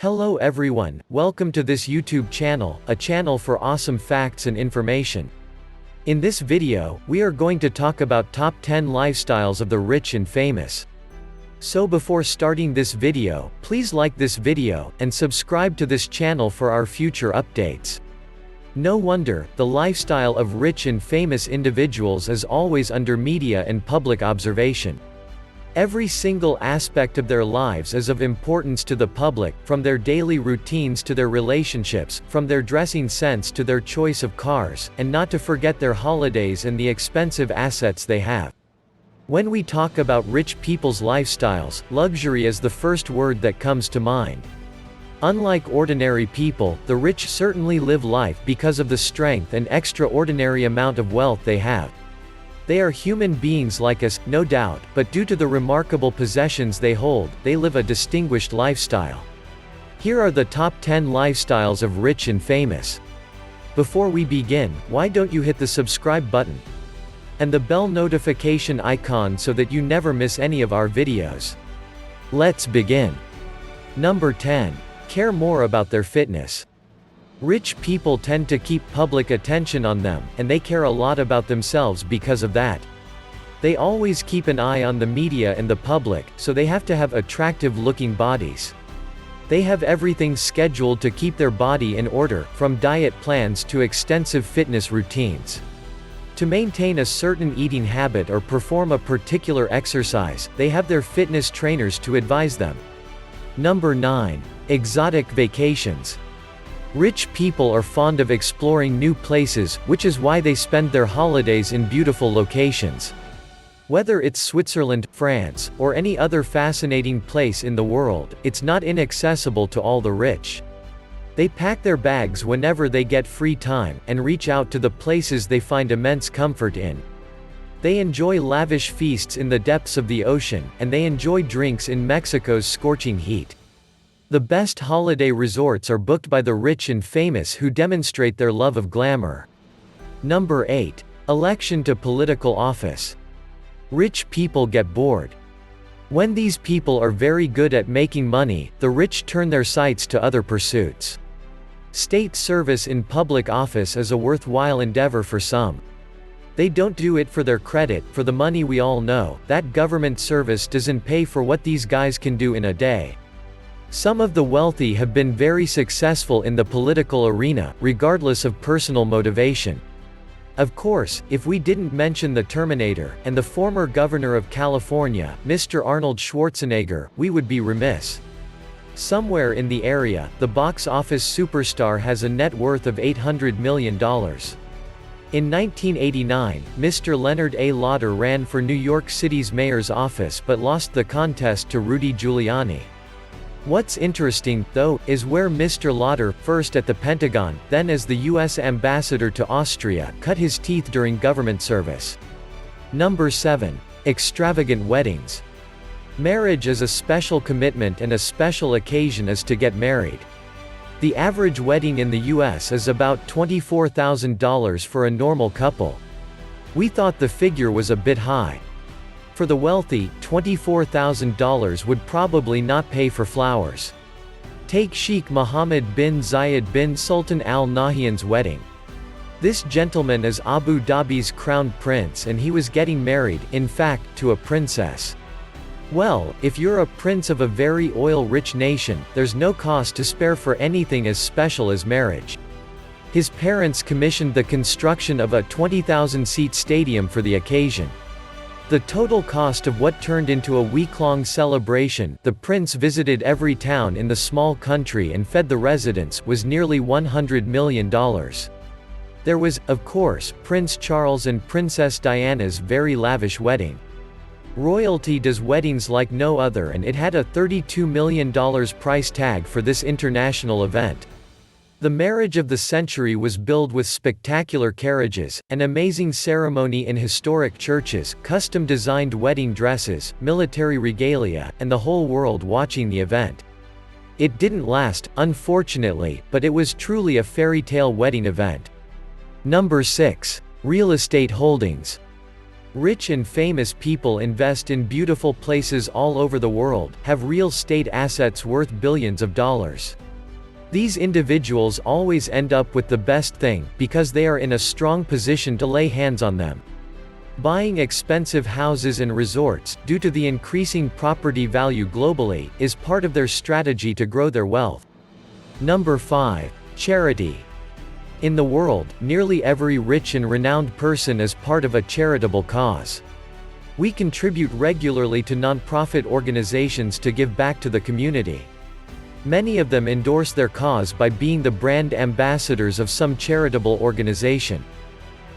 Hello everyone, welcome to this YouTube channel, a channel for awesome facts and information. In this video, we are going to talk about top 10 lifestyles of the rich and famous. So before starting this video, please like this video, and subscribe to this channel for our future updates. No wonder, the lifestyle of rich and famous individuals is always under media and public observation. Every single aspect of their lives is of importance to the public, from their daily routines to their relationships, from their dressing sense to their choice of cars, and not to forget their holidays and the expensive assets they have. When we talk about rich people's lifestyles, luxury is the first word that comes to mind. Unlike ordinary people, the rich certainly live life because of the strength and extraordinary amount of wealth they have. They are human beings like us, no doubt, but due to the remarkable possessions they hold, they live a distinguished lifestyle. Here are the top 10 lifestyles of rich and famous. Before we begin, why don't you hit the subscribe button and the bell notification icon so that you never miss any of our videos. Let's begin. Number 10. Care more about their fitness. Rich people tend to keep public attention on them, and they care a lot about themselves because of that. They always keep an eye on the media and the public, so they have to have attractive-looking bodies. They have everything scheduled to keep their body in order, from diet plans to extensive fitness routines. To maintain a certain eating habit or perform a particular exercise, they have their fitness trainers to advise them. Number 9. Exotic vacations. Rich people are fond of exploring new places, which is why they spend their holidays in beautiful locations. Whether it's Switzerland, France, or any other fascinating place in the world, it's not inaccessible to all the rich. They pack their bags whenever they get free time, and reach out to the places they find immense comfort in. They enjoy lavish feasts in the depths of the ocean, and they enjoy drinks in Mexico's scorching heat. The best holiday resorts are booked by the rich and famous who demonstrate their love of glamour. Number 8. Election to political office. Rich people get bored. When these people are very good at making money, the rich turn their sights to other pursuits. State service in public office is a worthwhile endeavor for some. They don't do it for their credit, for the money. We all know that government service doesn't pay for what these guys can do in a day. Some of the wealthy have been very successful in the political arena, regardless of personal motivation. Of course, if we didn't mention the Terminator, and the former governor of California, Mr. Arnold Schwarzenegger, we would be remiss. Somewhere in the area, the box office superstar has a net worth of $800 million. In 1989, Mr. Leonard A. Lauder ran for New York City's mayor's office but lost the contest to Rudy Giuliani. What's interesting, though, is where Mr. Lauder, first at the Pentagon, then as the U.S. ambassador to Austria, cut his teeth during government service. Number 7. Extravagant weddings. Marriage is a special commitment, and a special occasion is to get married. The average wedding in the U.S. is about $24,000 for a normal couple. We thought the figure was a bit high. For the wealthy, $24,000 would probably not pay for flowers. Take Sheikh Mohammed bin Zayed bin Sultan Al Nahyan's wedding. This gentleman is Abu Dhabi's crown prince, and he was getting married, in fact, to a princess. Well, if you're a prince of a very oil-rich nation, there's no cost to spare for anything as special as marriage. His parents commissioned the construction of a 20,000-seat stadium for the occasion. The total cost of what turned into a week-long celebration, the prince visited every town in the small country and fed the residents, was nearly $100 million. There was, of course, Prince Charles and Princess Diana's very lavish wedding. Royalty does weddings like no other, and it had a $32 million price tag for this international event. The marriage of the century was billed with spectacular carriages, an amazing ceremony in historic churches, custom-designed wedding dresses, military regalia, and the whole world watching the event. It didn't last, unfortunately, but it was truly a fairy tale wedding event. Number 6. Real estate holdings. Rich and famous people invest in beautiful places all over the world, have real estate assets worth billions of dollars. These individuals always end up with the best thing, because they are in a strong position to lay hands on them. Buying expensive houses and resorts, due to the increasing property value globally, is part of their strategy to grow their wealth. Number 5. Charity. In the world, nearly every rich and renowned person is part of a charitable cause. We contribute regularly to non-profit organizations to give back to the community. Many of them endorse their cause by being the brand ambassadors of some charitable organization.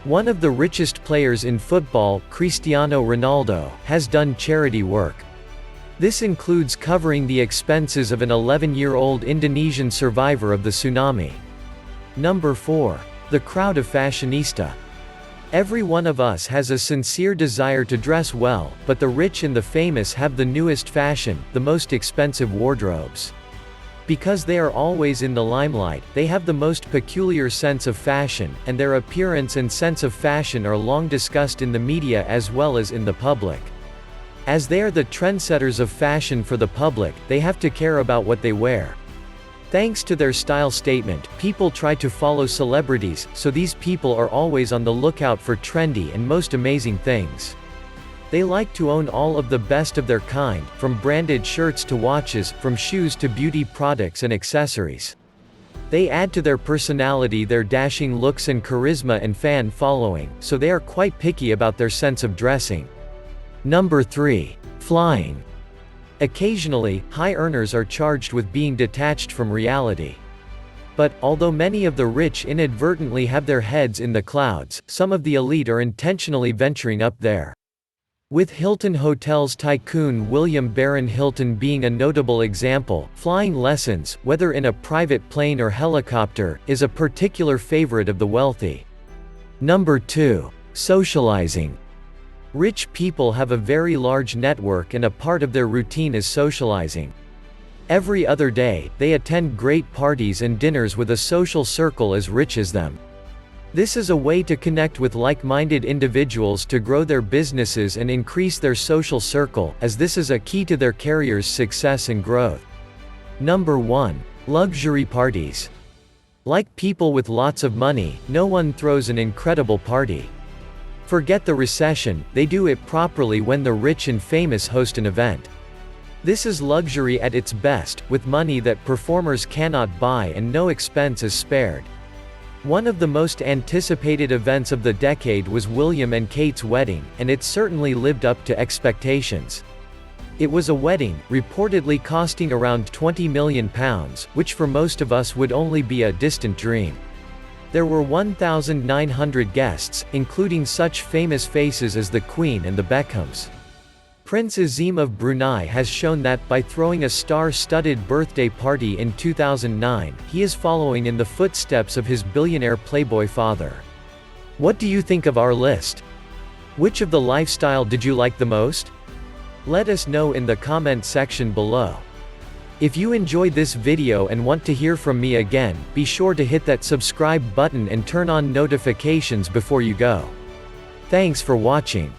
One of the richest players in football, Cristiano Ronaldo, has done charity work. This includes covering the expenses of an 11-year-old Indonesian survivor of the tsunami. Number 4. The crowd of fashionista. Every one of us has a sincere desire to dress well, but the rich and the famous have the newest fashion, the most expensive wardrobes. Because they are always in the limelight, they have the most peculiar sense of fashion, and their appearance and sense of fashion are long discussed in the media as well as in the public. As they are the trendsetters of fashion for the public, they have to care about what they wear. Thanks to their style statement, people try to follow celebrities, so these people are always on the lookout for trendy and most amazing things. They like to own all of the best of their kind, from branded shirts to watches, from shoes to beauty products and accessories. They add to their personality their dashing looks and charisma and fan following, so they are quite picky about their sense of dressing. Number 3. Flying. Occasionally, high earners are charged with being detached from reality. But, although many of the rich inadvertently have their heads in the clouds, some of the elite are intentionally venturing up there. With Hilton Hotels tycoon William Baron Hilton being a notable example, flying lessons, whether in a private plane or helicopter, is a particular favorite of the wealthy. Number 2. Socializing. Rich people have a very large network and a part of their routine is socializing. Every other day, they attend great parties and dinners with a social circle as rich as them. This is a way to connect with like-minded individuals to grow their businesses and increase their social circle, as this is a key to their career's success and growth. Number 1. Luxury parties. Like people with lots of money, no one throws an incredible party. Forget the recession, they do it properly when the rich and famous host an event. This is luxury at its best, with money that performers cannot buy and no expense is spared. One of the most anticipated events of the decade was William and Kate's wedding, and it certainly lived up to expectations. It was a wedding, reportedly costing around £20 million, which for most of us would only be a distant dream. There were 1,900 guests, including such famous faces as the Queen and the Beckhams. Prince Azim of Brunei has shown that, by throwing a star-studded birthday party in 2009, he is following in the footsteps of his billionaire playboy father. What do you think of our list? Which of the lifestyle did you like the most? Let us know in the comment section below. If you enjoyed this video and want to hear from me again, be sure to hit that subscribe button and turn on notifications before you go. Thanks for watching.